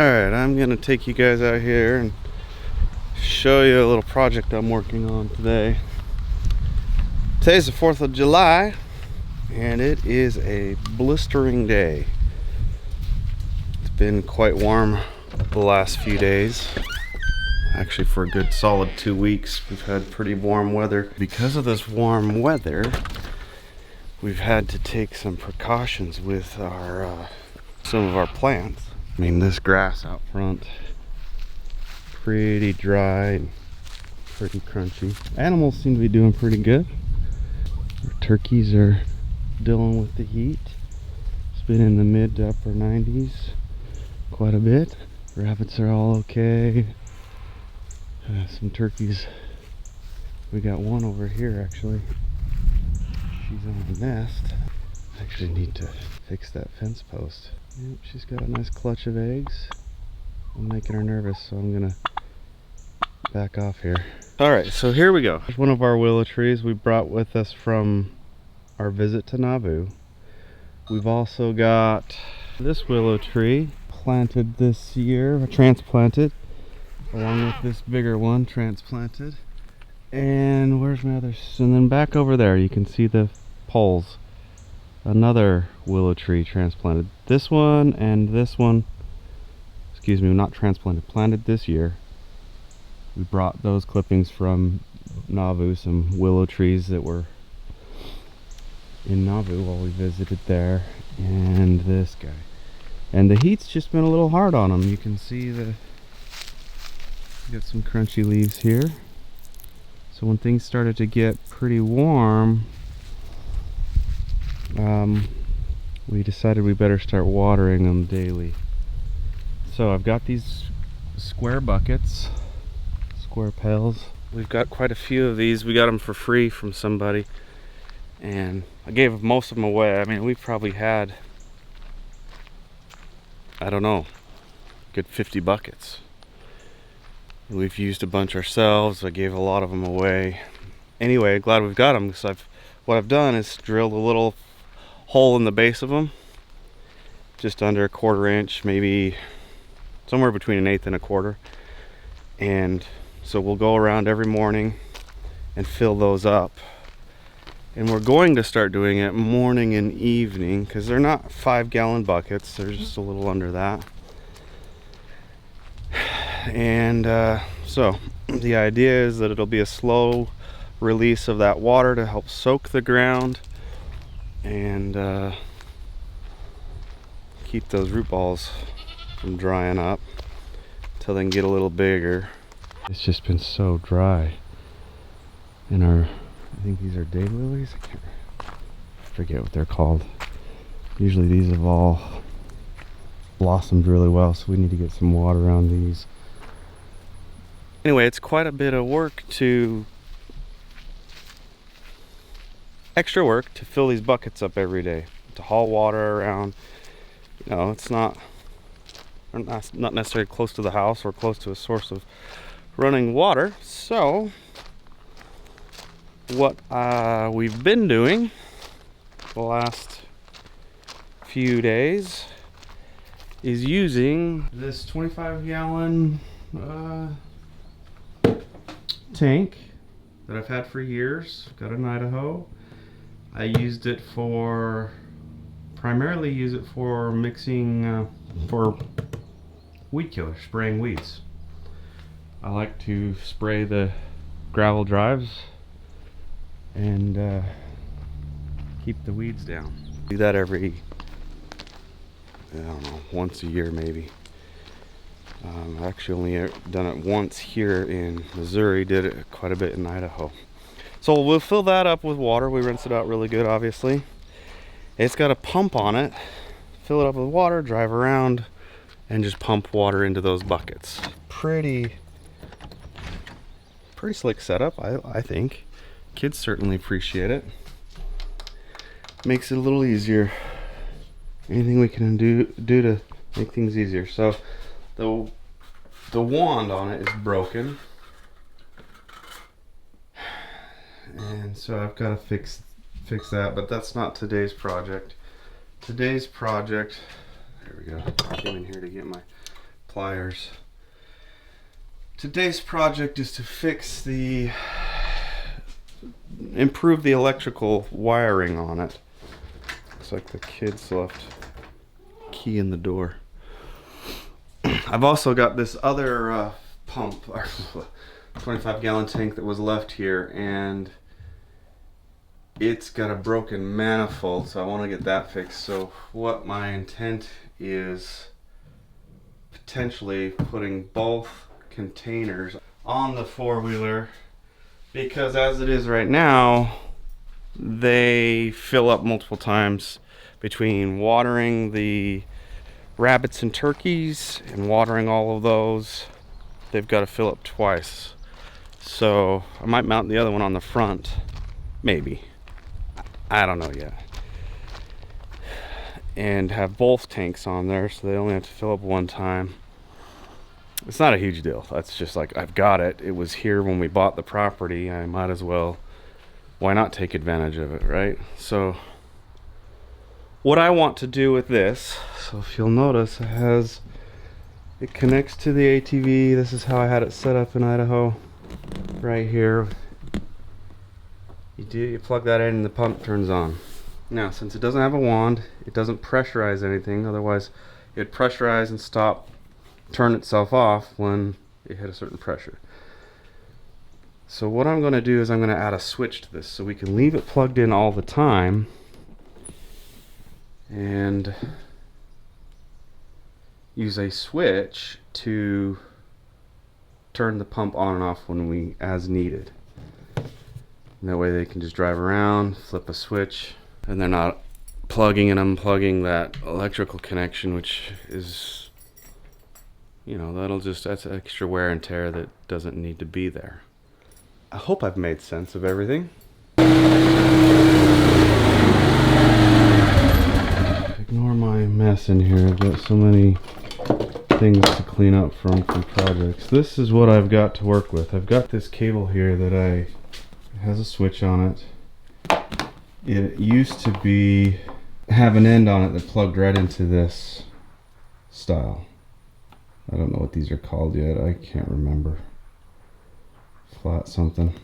Alright, I'm gonna take you guys out here and show you a little project I'm working on today. Today's the 4th of July and it is a blistering day. It's been quite warm the last few days. Actually, for a good solid 2 weeks we've had pretty warm weather. Because of this warm weather, we've had to take some precautions with our some of our plants. I mean, this grass out front, pretty dry and pretty crunchy. Animals seem to be doing pretty good. Our turkeys are dealing with the heat. It's been in the mid to upper 90s quite a bit. Rabbits are all okay. Some turkeys. We got one over here actually. She's on the nest. I actually need to fix that fence post. Yep, she's got a nice clutch of eggs. I'm making her nervous, so I'm gonna back off here. Alright, so here we go. Here's one of our willow trees we brought with us from our visit to Nauvoo. We've also got this willow tree planted this year, transplanted, along with this bigger one transplanted. And where's my others? And then back over there you can see the poles. Another willow tree transplanted. This one and this one, excuse me, not transplanted, planted this year. We brought those clippings from Nauvoo, some willow trees that were in Nauvoo while we visited there. And this guy. And the heat's just been a little hard on them. You can see got some crunchy leaves here. So when things started to get pretty warm, we decided we better start watering them daily. So I've got these square buckets, square pails. We've got quite a few of these. We got them for free from somebody, and I gave most of them away. I mean, we've probably had, I don't know, good 50 buckets. We've used a bunch ourselves. I gave a lot of them away. Anyway, glad we've got them, because what I've done is drilled a little hole in the base of them, just under 1/4 inch, maybe somewhere between 1/8 and 1/4. And so we'll go around every morning and fill those up. And we're going to start doing it morning and evening, because they're not 5-gallon buckets, they're just a little under that. And so the idea is that it'll be a slow release of that water to help soak the ground and keep those root balls from drying up until they can get a little bigger. It's just been so dry. And I think these are daylilies. I forget what they're called. Usually these have all blossomed really well, so we need to get some water on these. Anyway, it's quite a bit of work extra work to fill these buckets up every day, to haul water around. You know, it's not necessarily close to the house or close to a source of running water. So what we've been doing the last few days is using this 25-gallon tank that I've had for years. Got it in Idaho. I used it primarily use it for mixing for weed killer, spraying weeds. I like to spray the gravel drives and keep the weeds down. Do that every, I don't know, once a year maybe. I've actually only done it once here in Missouri, did it quite a bit in Idaho. So we'll fill that up with water. We rinse it out really good, obviously. It's got a pump on it. Fill it up with water, drive around, and just pump water into those buckets. Pretty slick setup, I think. Kids certainly appreciate it. Makes it a little easier. Anything we can do to make things easier. So the wand on it is broken, and so I've got to fix that, but that's not today's project. Today's project, there we go, I came in here to get my pliers. Today's project is to improve the electrical wiring on it. Looks like the kids left key in the door. I've also got this other pump, or 25-gallon tank that was left here, and it's got a broken manifold, so I want to get that fixed. So what my intent is potentially putting both containers on the four-wheeler, because as it is right now, they fill up multiple times between watering the rabbits and turkeys and watering all of those. They've got to fill up twice. So I might mount the other one on the front, maybe. I don't know yet. And have both tanks on there so they only have to fill up one time. It's not a huge deal. That's just like, I've got it. It was here when we bought the property. I might as well, why not take advantage of it, right? So what I want to do with this, so if you'll notice, it connects to the ATV. This is how I had it set up in Idaho. Right here. You plug that in and the pump turns on. Now, since it doesn't have a wand, it doesn't pressurize anything. Otherwise, it'd pressurize and turn itself off when it hit a certain pressure. So what I'm going to do is I'm going to add a switch to this so we can leave it plugged in all the time and use a switch to turn the pump on and off as needed. And that way they can just drive around, flip a switch, and they're not plugging and unplugging that electrical connection, which is, that's extra wear and tear that doesn't need to be there. I hope I've made sense of everything. Ignore my mess in here. I've got so many things to clean up from projects. This is what I've got to work with. I've got this cable here that has a switch on it. It used to have an end on it that plugged right into this style. I don't know what these are called yet. I can't remember. Flat something.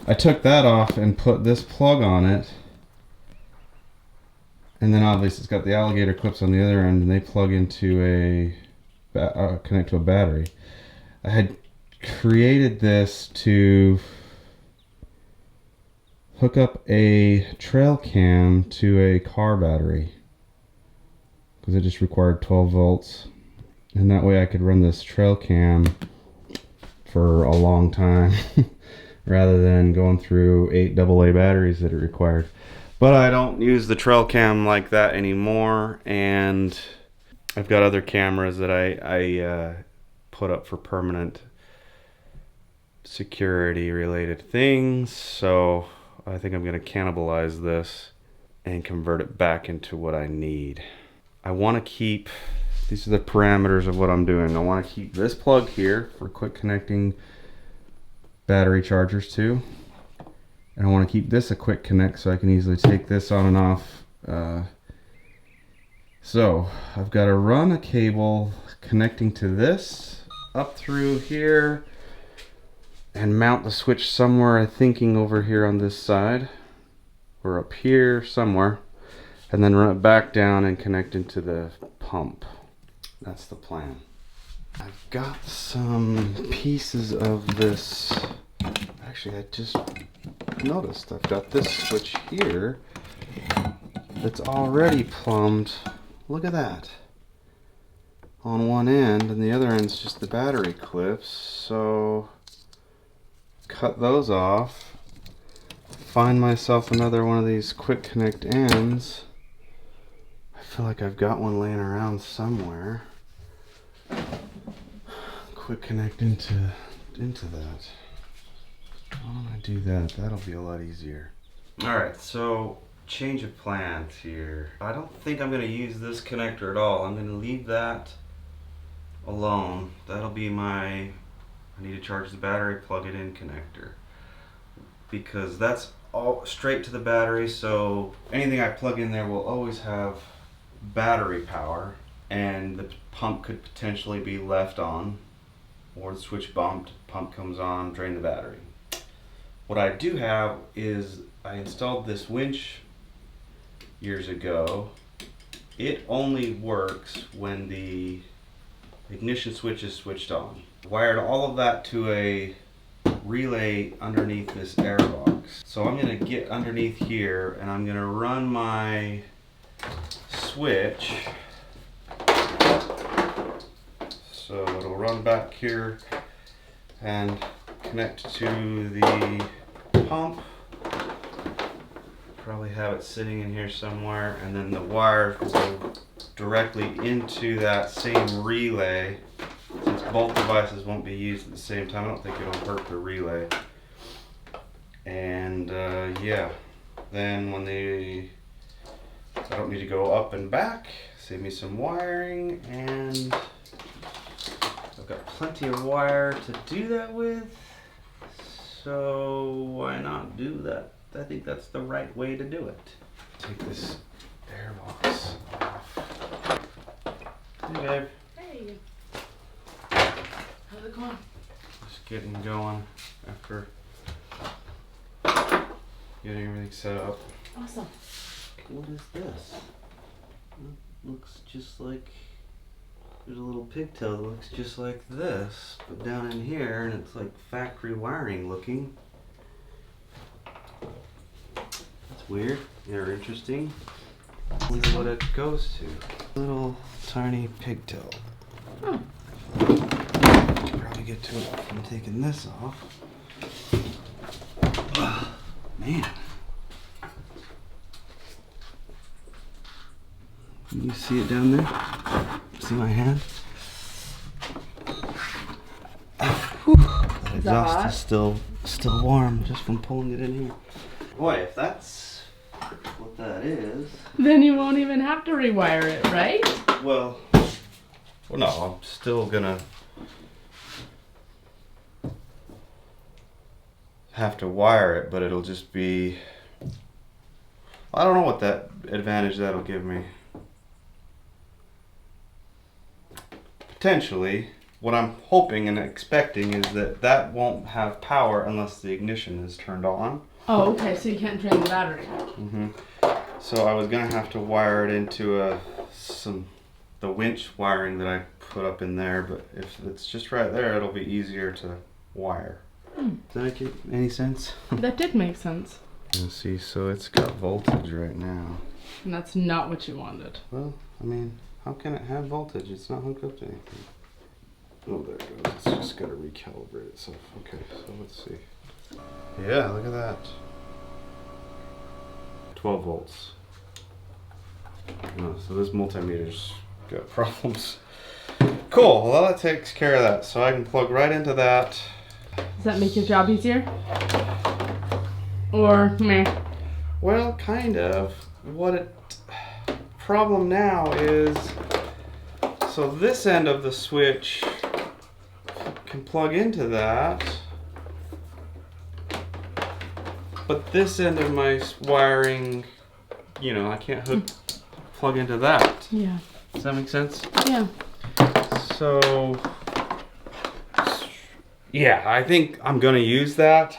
I took that off and put this plug on it, and then obviously it's got the alligator clips on the other end, and they plug into connect to a battery. I had created this to hook up a trail cam to a car battery because it just required 12 volts, and that way I could run this trail cam for a long time rather than going through 8 AA batteries that it required. But I don't use the trail cam like that anymore, and I've got other cameras that I put up for permanent security related things, so I think I'm going to cannibalize this and convert it back into what I need. I want to keep, these are the parameters of what I'm doing. I want to keep this plug here for quick connecting battery chargers to, and I want to keep this a quick connect so I can easily take this on and off. So I've got to run a cable connecting to this up through here and mount the switch somewhere, I'm thinking over here on this side or up here somewhere, and then run it back down and connect into the pump. That's the plan. I've got some pieces of this. Actually, I just noticed I've got this switch here that's already plumbed. Look at that. On one end, and the other end's just the battery clips. So cut those off. Find myself another one of these quick connect ends. I feel like I've got one laying around somewhere. Quick connect into that. Why don't I do that? That'll be a lot easier. Alright, so change of plans here. I don't think I'm going to use this connector at all. I'm going to leave that alone. That'll be I need to charge the battery, plug it in connector. Because that's all straight to the battery, so anything I plug in there will always have battery power. and the pump could potentially be left on, or the switch bumped, pump comes on, drain the battery. What I do have is I installed this winch years ago. It only works when the ignition switch is switched on. Wired all of that to a relay underneath this airbox. So I'm going to get underneath here and I'm going to run my switch. So it'll run back here and connect to the pump. Probably have it sitting in here somewhere, and then the wires will go directly into that same relay. Since both devices won't be used at the same time, I don't think it'll hurt the relay. And yeah, then when I don't need to go up and back, save me some wiring, and I've got plenty of wire to do that with, so why not do that? I think that's the right way to do it. Take this airbox off. Hey babe. Hey. How's it going? Just getting going after getting everything set up. Awesome. What is this? It looks just like, there's a little pigtail that looks just like this, but down in here, and it's like factory wiring looking. That's weird. They're interesting. I wonder what it goes to. Little tiny pigtail. Oh. Probably get to it from taking this off. Man. Can you see it down there? See my hand? That exhaust is still warm just from pulling it in here. Boy, if that's what that is. Then you won't even have to rewire it, right? Well no, I'm still gonna have to wire it, but it'll just be, I don't know what that advantage that'll give me. Potentially, what I'm hoping and expecting is that won't have power unless the ignition is turned on. Oh, okay, so you can't drain the battery. Mm-hmm. So I was gonna have to wire it into the winch wiring that I put up in there, but if it's just right there, it'll be easier to wire. Does that make any sense? That did make sense. Let's see, so it's got voltage right now. And that's not what you wanted. Well, I mean, how can it have voltage? It's not hooked up to anything. Oh, there it goes. It's just got to recalibrate itself. Okay, so let's see. Yeah, look at that. 12 volts. Oh, so this multimeter's got problems. Cool, well that takes care of that. So I can plug right into that. Does that make your job easier? Or meh? Well, kind of. Problem now is, so this end of the switch can plug into that, but this end of my wiring, I can't plug into that. Yeah. Does that make sense? Yeah. So, yeah, I think I'm gonna use that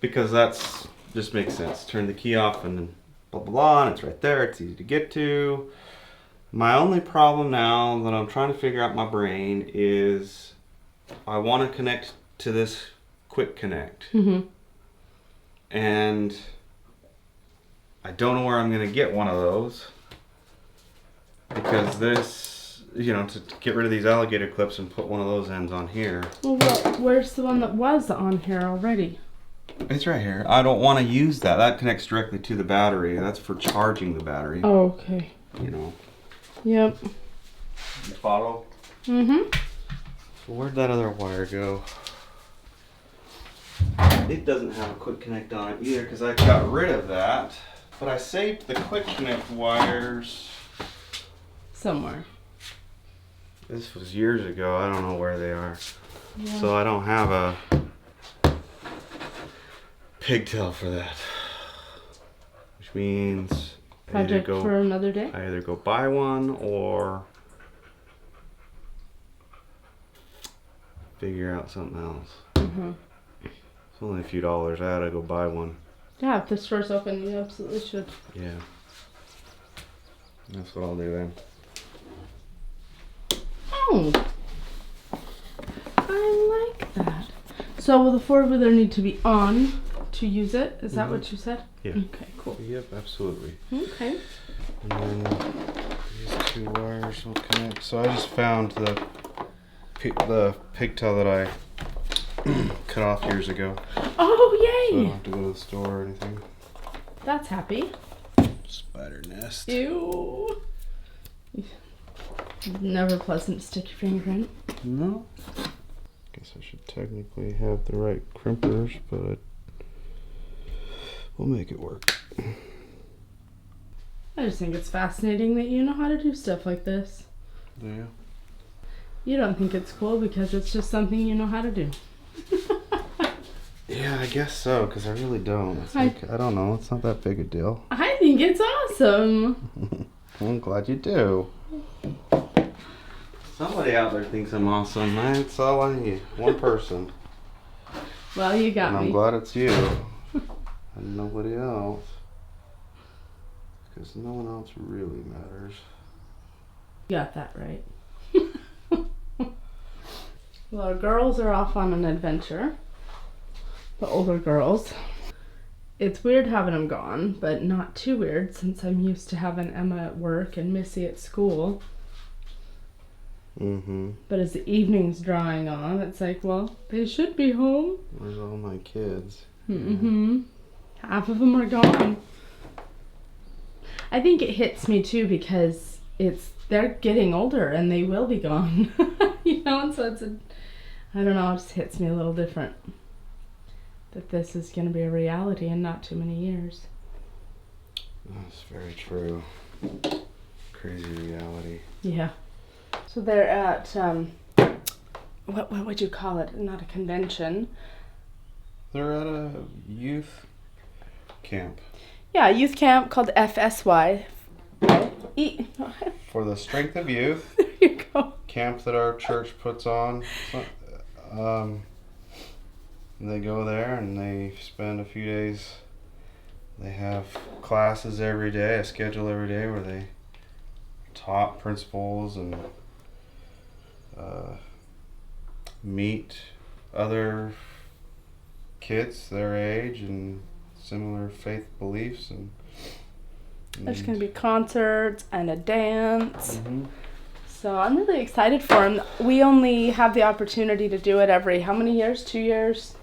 because that's just makes sense. Turn the key off and then blah blah blah, and it's right there. It's easy to get to. My only problem now that I'm trying to figure out in my brain is I want to connect to this quick connect. Mm-hmm. And I don't know where I'm going to get one of those, because this, to get rid of these alligator clips and put one of those ends on here. Well, where's the one that was on here already? It's right here. I don't want to use that. That connects directly to the battery. That's for charging the battery. Oh, okay. Yep. You follow? Mm-hmm. So where'd that other wire go? It doesn't have a quick connect on it either because I got rid of that. But I saved the quick connect wires Somewhere. This was years ago. I don't know where they are. Yeah. So I don't have a pigtail for that. Which means Project for another day? I either go buy one or figure out something else. Mm-hmm. It's only a few dollars. I had to go buy one. Yeah, if the store's open, you absolutely should. Yeah. That's what I'll do then. Oh, I like that. So will the four-wheeler need to be on to use it? Is that what you said? Yeah. Okay, cool. Yep, absolutely. Okay. And then these two wires will connect. So I just found the pigtail that I cut off years ago. Oh, So I yay! don't have to go to the store or anything. That's happy. Spider nest. Ew. Never pleasant to stick your finger in. No. Guess I should technically have the right crimpers, but we'll make it work. I just think it's fascinating that you know how to do stuff like this. Yeah. You don't think it's cool because it's just something you know how to do. Yeah, I guess so, because I really don't. It's like, I don't know, it's not that big a deal. I think it's awesome. I'm glad you do. Somebody out there thinks I'm awesome. That's all I need. One person. Well, you got And I'm me. glad it's you. And nobody else. Because no one else really matters. You got that right. Well, our girls are off on an adventure. The older girls. It's weird having them gone, but not too weird since I'm used to having Emma at work and Missy at school. Mm-hmm. But as the evening's drawing on, it's like, well, they should be home. Where's all my kids? Mm-hmm. Half of them are gone. I think it hits me too because they're getting older and they will be gone. You know, and so I don't know, it just hits me a little different. That this is going to be a reality in not too many years. That's very true. Crazy reality. Yeah. So they're at, what would you call it? Not a convention. They're at a youth camp. Yeah, a youth camp called FSY. For the Strength of Youth. There you go. Camp that our church puts on. They go there and they spend a few days. They have classes every day, a schedule every day where they taught principles and meet other kids their age and similar faith beliefs. And There's going to be concerts and a dance. Mm-hmm. So I'm really excited for them. We only have the opportunity to do it every, how many years? 2 years?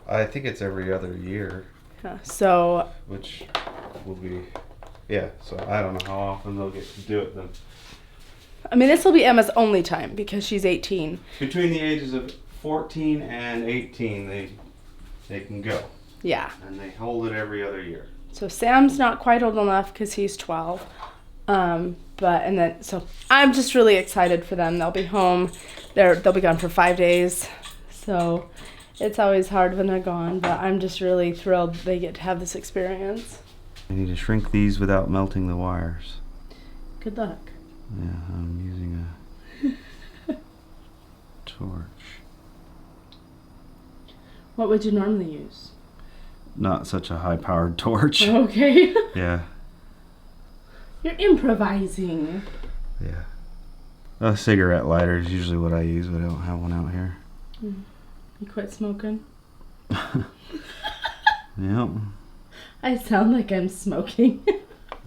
I think it's every other year. Yeah, so... Which will be, yeah, so I don't know how often they'll get to do it then. I mean, this will be Emma's only time because she's 18. Between the ages of 14 and 18, they can go. Yeah. And they hold it every other year. So Sam's not quite old enough because he's 12. So I'm just really excited for them. They'll be home. They'll be gone for 5 days. So it's always hard when they're gone, but I'm just really thrilled they get to have this experience. I need to shrink these without melting the wires. Good luck. Yeah, I'm using a torch. What would you normally use? Not such a high-powered torch. Okay. Yeah. You're improvising. Yeah. A cigarette lighter is usually what I use, but I don't have one out here. You quit smoking? Yep. I sound like I'm smoking.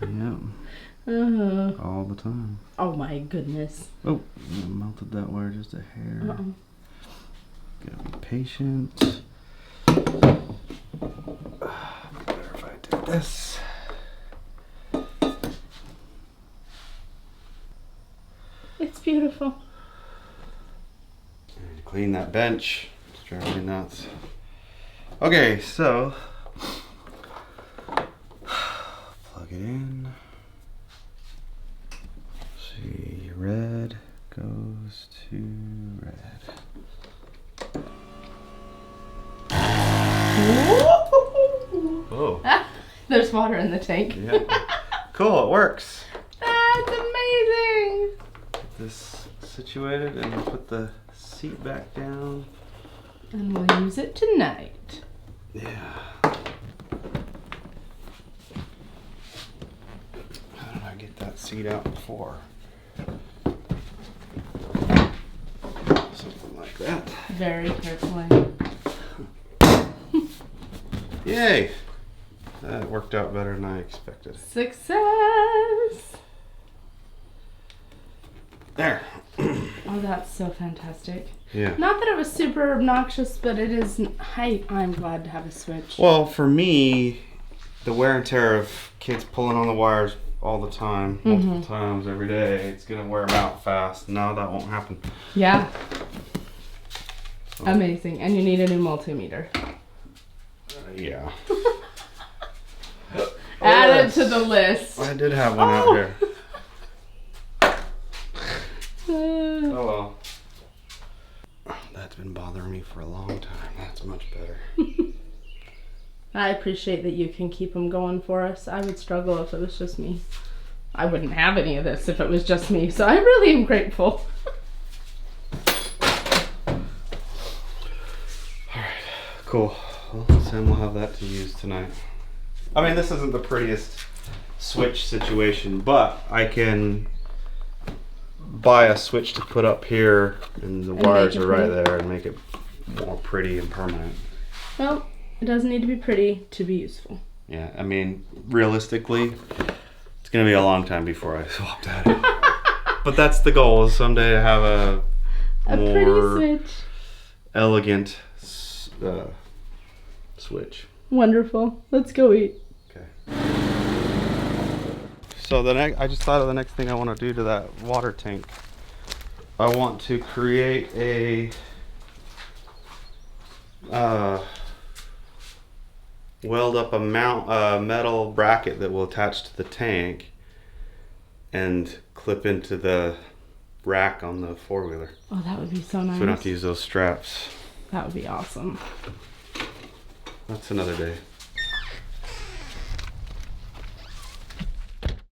Yep. All the time. Oh my goodness. Oh, I melted that wire just a hair. Uh-oh. Gotta be patient. Better if I do this. It's beautiful. And clean that bench. It's driving me nuts. Okay, so plug it in. See, red goes to red. Whoa. There's water in the tank. Yeah. Cool, it works. That's amazing. Get this situated and we'll put the seat back down. And we'll use it tonight. Yeah. How did I get that seat out before? Something like that. Very carefully. Yay! That worked out better than I expected. Success! There. Oh, that's so fantastic. Yeah. Not that it was super obnoxious, but it is. I'm glad to have a switch. Well, for me, the wear and tear of kids pulling on the wires all the time, multiple times every day, it's gonna wear them out fast. No, that won't happen. Yeah. Amazing. And you need a new multimeter. Yeah. Add it to the list. I did have one out here. Oh well. That's been bothering me for a long time. That's much better. I appreciate that you can keep them going for us. I would struggle if it was just me. I wouldn't have any of this if it was just me. So I really am grateful. Alright, cool. Well, Sam will have that to use tonight. I mean, this isn't the prettiest switch situation, but I can buy a switch to put up here and the wires are right there and make it more pretty and permanent. Well, it doesn't need to be pretty to be useful. Yeah, I mean, realistically, it's going to be a long time before I swap that out. But that's the goal, is someday to have a more pretty switch. Elegant switch. Wonderful. Let's go eat. Okay. So I just thought of the next thing I want to do to that water tank. I want to create a weld up a metal bracket that will attach to the tank and clip into the rack on the four-wheeler. Oh, that would be so nice. So we don't have to use those straps. That would be awesome. That's another day.